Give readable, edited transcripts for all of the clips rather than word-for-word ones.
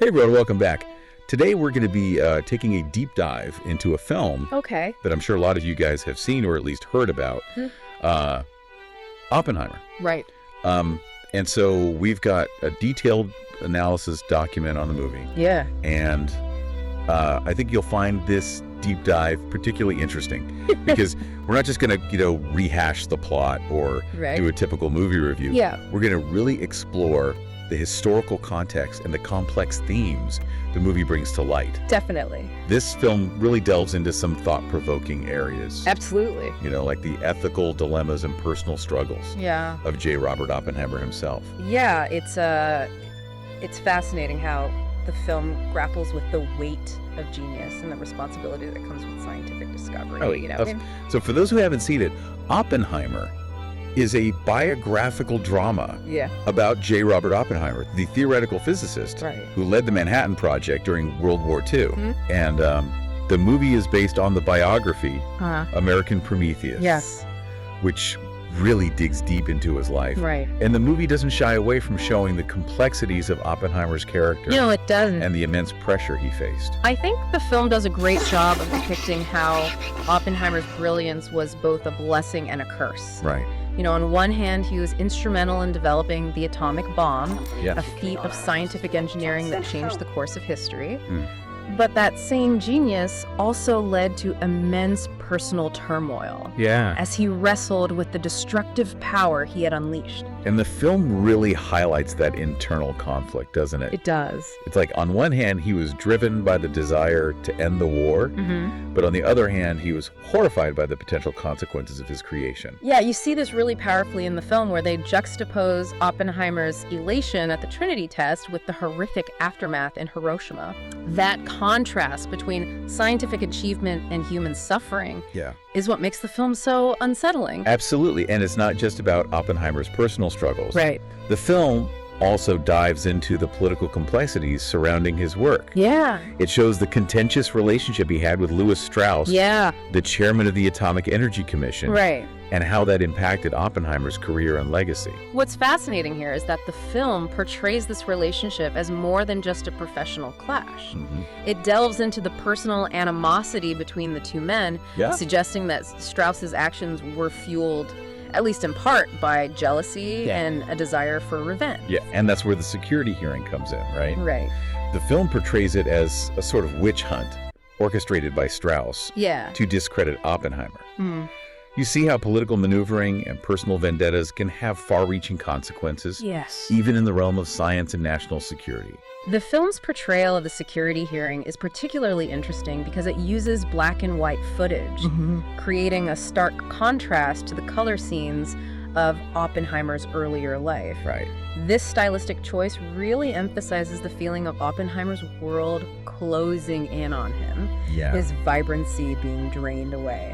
Hey everyone, welcome back. Today we're going to be taking a deep dive into a film that I'm sure a lot of you guys have seen or at least heard about, Oppenheimer. Right. And so we've got a detailed analysis document on the movie. Yeah. And I think you'll find this deep dive particularly interesting because we're not just going to, rehash the plot or do a typical movie review. Yeah. We're going to really explore the historical context and the complex themes the movie brings to light. Definitely. This film really delves into some thought-provoking areas. Absolutely. Like the ethical dilemmas and personal struggles of J. Robert Oppenheimer himself. Yeah, it's fascinating how the film grapples with the weight of genius and the responsibility that comes with scientific discovery. So for those who haven't seen it, Oppenheimer is a biographical drama about J. Robert Oppenheimer, the theoretical physicist who led the Manhattan Project during World War II. And the movie is based on the biography, American Prometheus, which really digs deep into his life. Right. And the movie doesn't shy away from showing the complexities of Oppenheimer's character. It doesn't. And the immense pressure he faced. I think the film does a great job of depicting how Oppenheimer's brilliance was both a blessing and a curse. Right. On one hand, he was instrumental in developing the atomic bomb, a feat of scientific engineering that changed the course of history. But that same genius also led to immense personal turmoil as he wrestled with the destructive power he had unleashed. And the film really highlights that internal conflict, doesn't it? It does. It's like, on one hand, he was driven by the desire to end the war, but on the other hand, he was horrified by the potential consequences of his creation. Yeah, you see this really powerfully in the film where they juxtapose Oppenheimer's elation at the Trinity test with the horrific aftermath in Hiroshima. That contrast between scientific achievement and human suffering is what makes the film so unsettling. Absolutely, and it's not just about Oppenheimer's personal struggles. Right. The film also dives into the political complexities surrounding his work. Yeah. It shows the contentious relationship he had with Lewis Strauss, the chairman of the Atomic Energy Commission, and how that impacted Oppenheimer's career and legacy. What's fascinating here is that the film portrays this relationship as more than just a professional clash. It delves into the personal animosity between the two men, suggesting that Strauss's actions were fueled, at least in part, by jealousy and a desire for revenge. Yeah, and that's where the security hearing comes in, right? Right. The film portrays it as a sort of witch hunt orchestrated by Strauss to discredit Oppenheimer. You see how political maneuvering and personal vendettas can have far-reaching consequences, even in the realm of science and national security. The film's portrayal of the security hearing is particularly interesting because it uses black and white footage, creating a stark contrast to the color scenes of Oppenheimer's earlier life. Right. This stylistic choice really emphasizes the feeling of Oppenheimer's world closing in on him, his vibrancy being drained away.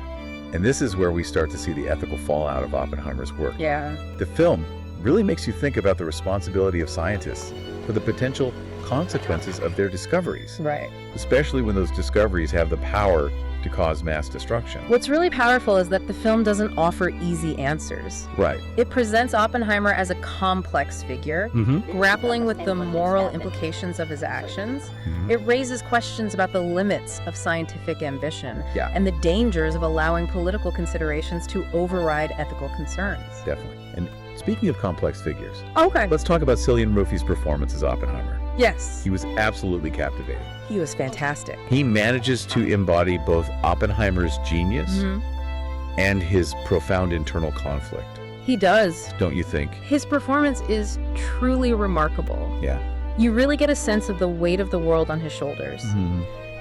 And this is where we start to see the ethical fallout of Oppenheimer's work. Yeah. The film really makes you think about the responsibility of scientists for the potential consequences of their discoveries. Right. Especially when those discoveries have the power to cause mass destruction. What's really powerful is that the film doesn't offer easy answers. Right. It presents Oppenheimer as a complex figure, grappling with the moral implications of his actions. It raises questions about the limits of scientific ambition and the dangers of allowing political considerations to override ethical concerns. Definitely. And speaking of complex figures, Okay. let's talk about Cillian Murphy's performance as Oppenheimer. Yes. He was absolutely captivating. He was fantastic. He manages to embody both Oppenheimer's genius and his profound internal conflict. He does. Don't you think? His performance is truly remarkable. Yeah. You really get a sense of the weight of the world on his shoulders.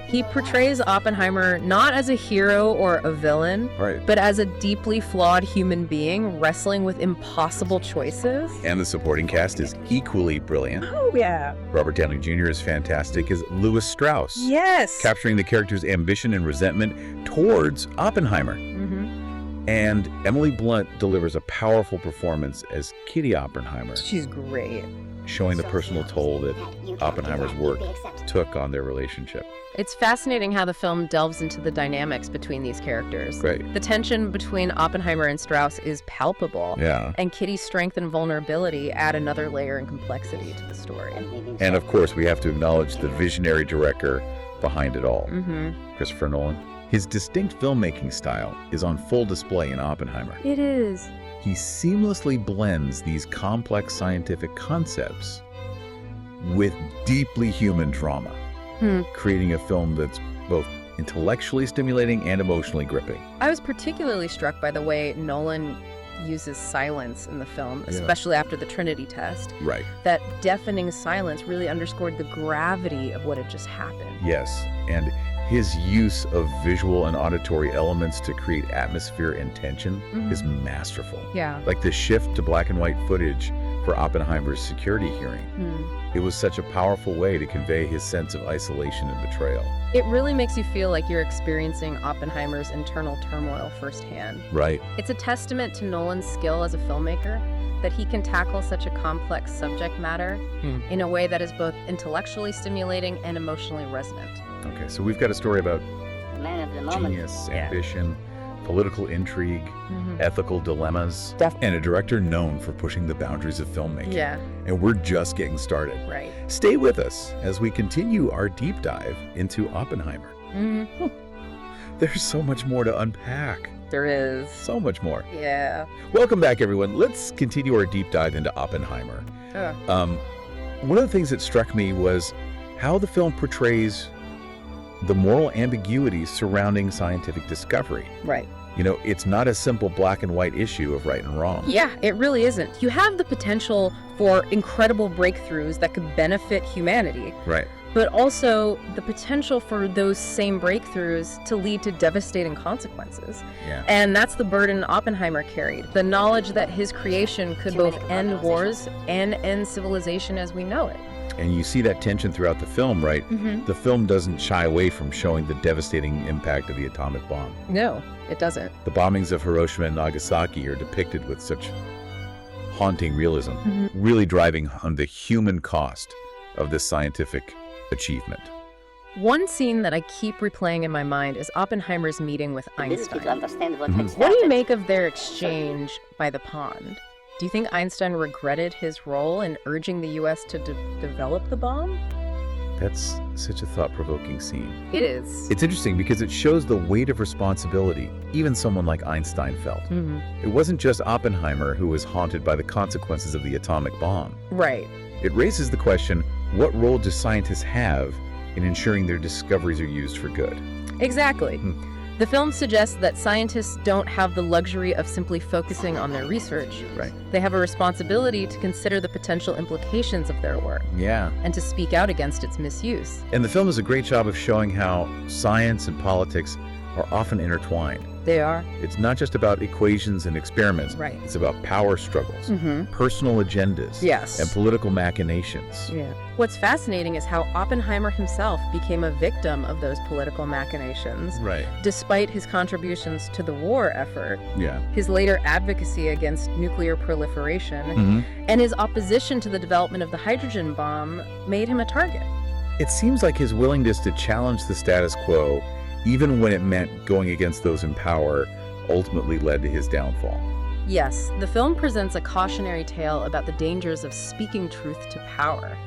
He portrays Oppenheimer not as a hero or a villain, but as a deeply flawed human being wrestling with impossible choices. And the supporting cast is equally brilliant. Oh, yeah. Robert Downey Jr. is fantastic as Lewis Strauss. Yes. Capturing the character's ambition and resentment towards Oppenheimer. And Emily Blunt delivers a powerful performance as Kitty Oppenheimer. She's great. Showing the personal toll that Oppenheimer's work both took on their relationship. It's fascinating how the film delves into the dynamics between these characters. Right. The tension between Oppenheimer and Strauss is palpable. Yeah. And Kitty's strength and vulnerability add another layer and complexity to the story. And of course, we have to acknowledge the visionary director behind it all, Christopher Nolan. His distinct filmmaking style is on full display in Oppenheimer. It is. He seamlessly blends these complex scientific concepts with deeply human drama, creating a film that's both intellectually stimulating and emotionally gripping. I was particularly struck by the way Nolan uses silence in the film, especially after the Trinity test. Right. That deafening silence really underscored the gravity of what had just happened. Yes, and his use of visual and auditory elements to create atmosphere and tension is masterful. Yeah. Like the shift to black and white footage for Oppenheimer's security hearing. It was such a powerful way to convey his sense of isolation and betrayal. It really makes you feel like you're experiencing Oppenheimer's internal turmoil firsthand. Right. It's a testament to Nolan's skill as a filmmaker that he can tackle such a complex subject matter in a way that is both intellectually stimulating and emotionally resonant. Okay, so we've got a story about Man of the moment. genius, ambition, political intrigue, ethical dilemmas, and a director known for pushing the boundaries of filmmaking. Yeah. And we're just getting started. Right. Stay with us as we continue our deep dive into Oppenheimer. There's so much more to unpack. There is. So much more. Yeah. Welcome back, everyone. Let's continue our deep dive into Oppenheimer. One of the things that struck me was how the film portrays the moral ambiguities surrounding scientific discovery. Right. You know, it's not a simple black and white issue of right and wrong. Yeah, it really isn't. You have the potential for incredible breakthroughs that could benefit humanity. Right. But also the potential for those same breakthroughs to lead to devastating consequences. Yeah. And that's the burden Oppenheimer carried. The knowledge that his creation could both end wars and end civilization as we know it. And you see that tension throughout the film, right? The film doesn't shy away from showing the devastating impact of the atomic bomb. No, it doesn't. The bombings of Hiroshima and Nagasaki are depicted with such haunting realism, really driving home the human cost of this scientific achievement. One scene that I keep replaying in my mind is Oppenheimer's meeting with Einstein. What do you make of their exchange by the pond? Do you think Einstein regretted his role in urging the U.S. to develop the bomb? That's such a thought-provoking scene. It is. It's interesting because it shows the weight of responsibility even someone like Einstein felt. It wasn't just Oppenheimer who was haunted by the consequences of the atomic bomb. Right. It raises the question, what role do scientists have in ensuring their discoveries are used for good? Exactly. The film suggests that scientists don't have the luxury of simply focusing on their research. Right. They have a responsibility to consider the potential implications of their work. Yeah. And to speak out against its misuse. And the film does a great job of showing how science and politics are often intertwined. They are. It's not just about equations and experiments. Right. It's about power struggles, personal agendas, Yes. and political machinations. Yeah. What's fascinating is how Oppenheimer himself became a victim of those political machinations. Right. Despite his contributions to the war effort, Yeah. his later advocacy against nuclear proliferation, and his opposition to the development of the hydrogen bomb made him a target. It seems like his willingness to challenge the status quo, even when it meant going against those in power, ultimately led to his downfall. Yes, the film presents a cautionary tale about the dangers of speaking truth to power,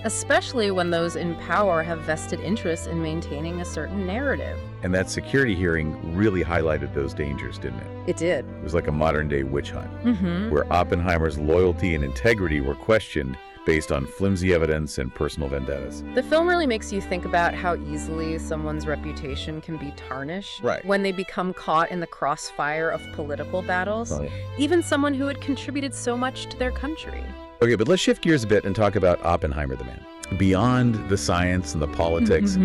especially when those in power have vested interests in maintaining a certain narrative. And that security hearing really highlighted those dangers, didn't it? It did. It was like a modern-day witch hunt, where Oppenheimer's loyalty and integrity were questioned based on flimsy evidence and personal vendettas. The film really makes you think about how easily someone's reputation can be tarnished when they become caught in the crossfire of political battles, even someone who had contributed so much to their country. Okay, but let's shift gears a bit and talk about Oppenheimer the man. Beyond the science and the politics,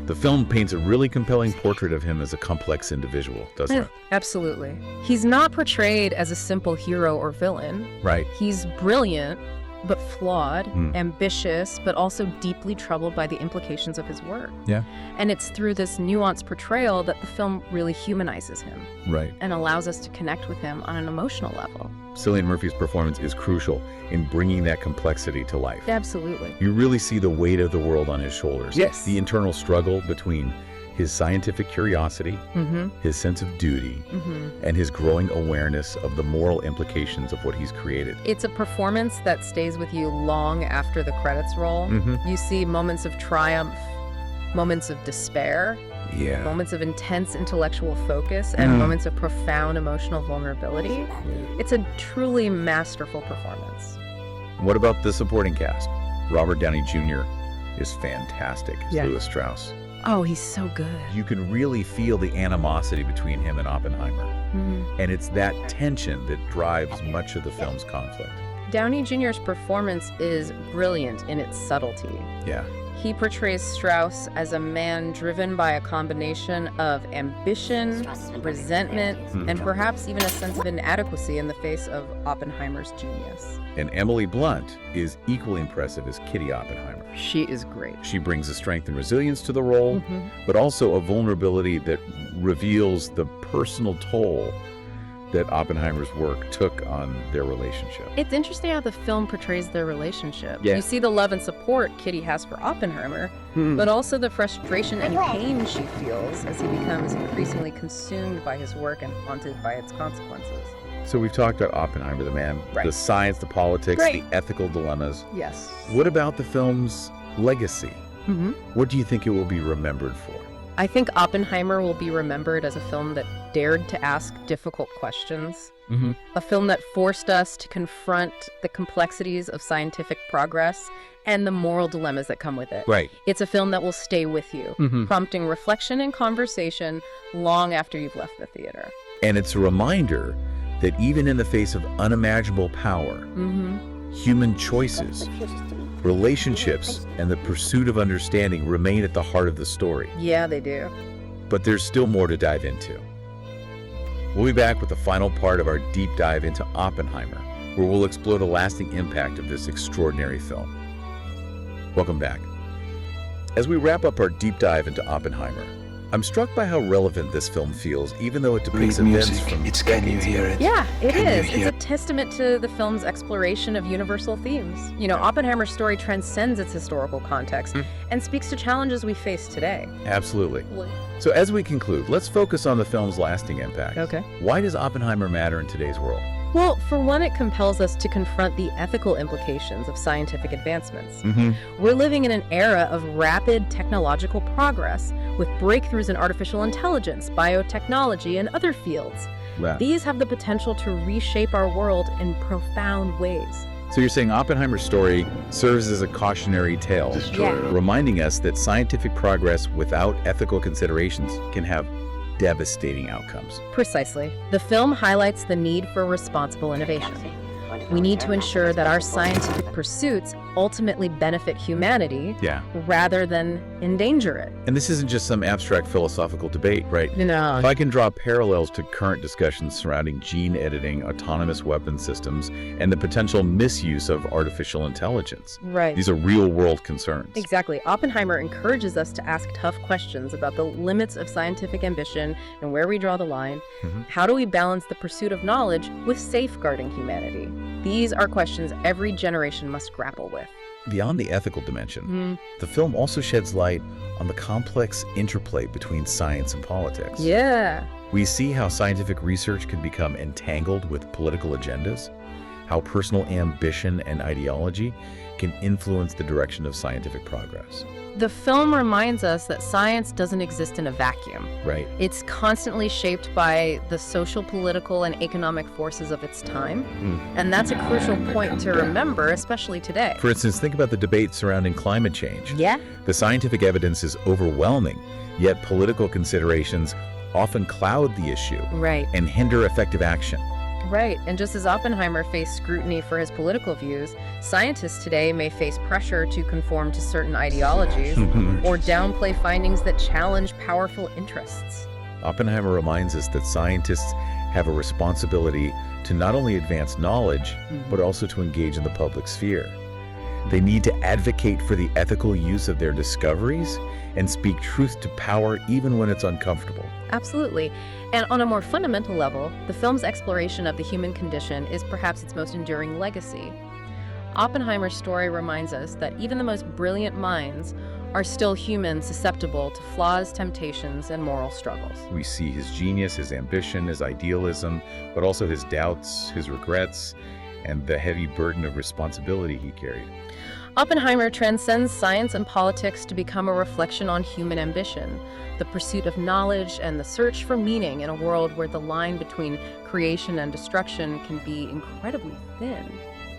the film paints a really compelling portrait of him as a complex individual, doesn't it? Absolutely. He's not portrayed as a simple hero or villain. Right. He's brilliant, but flawed, ambitious, but also deeply troubled by the implications of his work. Yeah. And it's through this nuanced portrayal that the film really humanizes him. Right. And allows us to connect with him on an emotional level. Cillian Murphy's performance is crucial in bringing that complexity to life. Absolutely. You really see the weight of the world on his shoulders. Yes. The internal struggle between his scientific curiosity, his sense of duty, and his growing awareness of the moral implications of what he's created. It's a performance that stays with you long after the credits roll. You see moments of triumph, moments of despair, moments of intense intellectual focus, and moments of profound emotional vulnerability. It's a truly masterful performance. What about the supporting cast? Robert Downey Jr. is fantastic as Louis Strauss. Oh, he's so good. You can really feel the animosity between him and Oppenheimer. And it's that tension that drives much of the film's conflict. Downey Jr.'s performance is brilliant in its subtlety. Yeah. He portrays Strauss as a man driven by a combination of ambition, resentment, and perhaps even a sense of inadequacy in the face of Oppenheimer's genius. And Emily Blunt is equally impressive as Kitty Oppenheimer. She is great. She brings a strength and resilience to the role, but also a vulnerability that reveals the personal toll that Oppenheimer's work took on their relationship. It's interesting how the film portrays their relationship. Yeah. You see the love and support Kitty has for Oppenheimer, but also the frustration and pain she feels as he becomes increasingly consumed by his work and haunted by its consequences. So we've talked about Oppenheimer, the man, the science, the politics, the ethical dilemmas. Yes. What about the film's legacy? What do you think it will be remembered for? I think Oppenheimer will be remembered as a film that dared to ask difficult questions, a film that forced us to confront the complexities of scientific progress and the moral dilemmas that come with it. Right. It's a film that will stay with you, prompting reflection and conversation long after you've left the theater. And it's a reminder that even in the face of unimaginable power, human choices, relationships, and the pursuit of understanding remain at the heart of the story. Yeah, they do. But there's still more to dive into. We'll be back with the final part of our deep dive into Oppenheimer, where we'll explore the lasting impact of this extraordinary film. Welcome back. As we wrap up our deep dive into Oppenheimer, I'm struck by how relevant this film feels, even though it depicts events from decades ago. Yeah, it is. It's a testament to the film's exploration of universal themes. You know, Oppenheimer's story transcends its historical context and speaks to challenges we face today. Absolutely. So as we conclude, let's focus on the film's lasting impact. Okay. Why does Oppenheimer matter in today's world? Well, for one, it compels us to confront the ethical implications of scientific advancements. We're living in an era of rapid technological progress with breakthroughs in artificial intelligence, biotechnology, and other fields. Wow. These have the potential to reshape our world in profound ways. So you're saying Oppenheimer's story serves as a cautionary tale, reminding us that scientific progress without ethical considerations can have devastating outcomes. Precisely. The film highlights the need for responsible innovation. We need to ensure that our scientific pursuits ultimately benefit humanity rather than endanger it. And this isn't just some abstract philosophical debate, right? No. If I can draw parallels to current discussions surrounding gene editing, autonomous weapon systems, and the potential misuse of artificial intelligence. Right. These are real-world concerns. Exactly. Oppenheimer encourages us to ask tough questions about the limits of scientific ambition and where we draw the line. How do we balance the pursuit of knowledge with safeguarding humanity? These are questions every generation must grapple with. Beyond the ethical dimension, the film also sheds light on the complex interplay between science and politics. Yeah. We see how scientific research can become entangled with political agendas, how personal ambition and ideology can influence the direction of scientific progress. The film reminds us that science doesn't exist in a vacuum. Right. It's constantly shaped by the social, political, and economic forces of its time. And that's a crucial point to remember, especially today. For instance, think about the debate surrounding climate change. Yeah. The scientific evidence is overwhelming, yet political considerations often cloud the issue and hinder effective action. Right, and just as Oppenheimer faced scrutiny for his political views, scientists today may face pressure to conform to certain ideologies or downplay findings that challenge powerful interests. Oppenheimer reminds us that scientists have a responsibility to not only advance knowledge, but also to engage in the public sphere. They need to advocate for the ethical use of their discoveries and speak truth to power even when it's uncomfortable. Absolutely. And on a more fundamental level, the film's exploration of the human condition is perhaps its most enduring legacy. Oppenheimer's story reminds us that even the most brilliant minds are still human, susceptible to flaws, temptations, and moral struggles. We see his genius, his ambition, his idealism, but also his doubts, his regrets, and the heavy burden of responsibility he carried. Oppenheimer transcends science and politics to become a reflection on human ambition, the pursuit of knowledge, and the search for meaning in a world where the line between creation and destruction can be incredibly thin.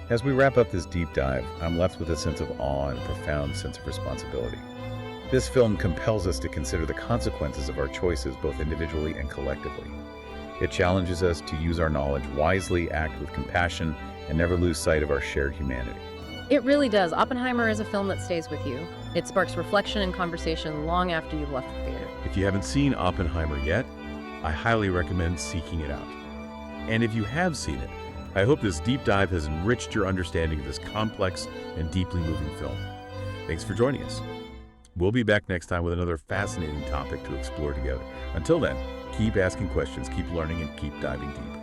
As we wrap up this deep dive, I'm left with a sense of awe and a profound sense of responsibility. This film compels us to consider the consequences of our choices both individually and collectively. It challenges us to use our knowledge wisely, act with compassion, and never lose sight of our shared humanity. It really does. Oppenheimer is a film that stays with you. It sparks reflection and conversation long after you've left the theater. If you haven't seen Oppenheimer yet, I highly recommend seeking it out. And if you have seen it, I hope this deep dive has enriched your understanding of this complex and deeply moving film. Thanks for joining us. We'll be back next time with another fascinating topic to explore together. Until then, keep asking questions, keep learning, and keep diving deep.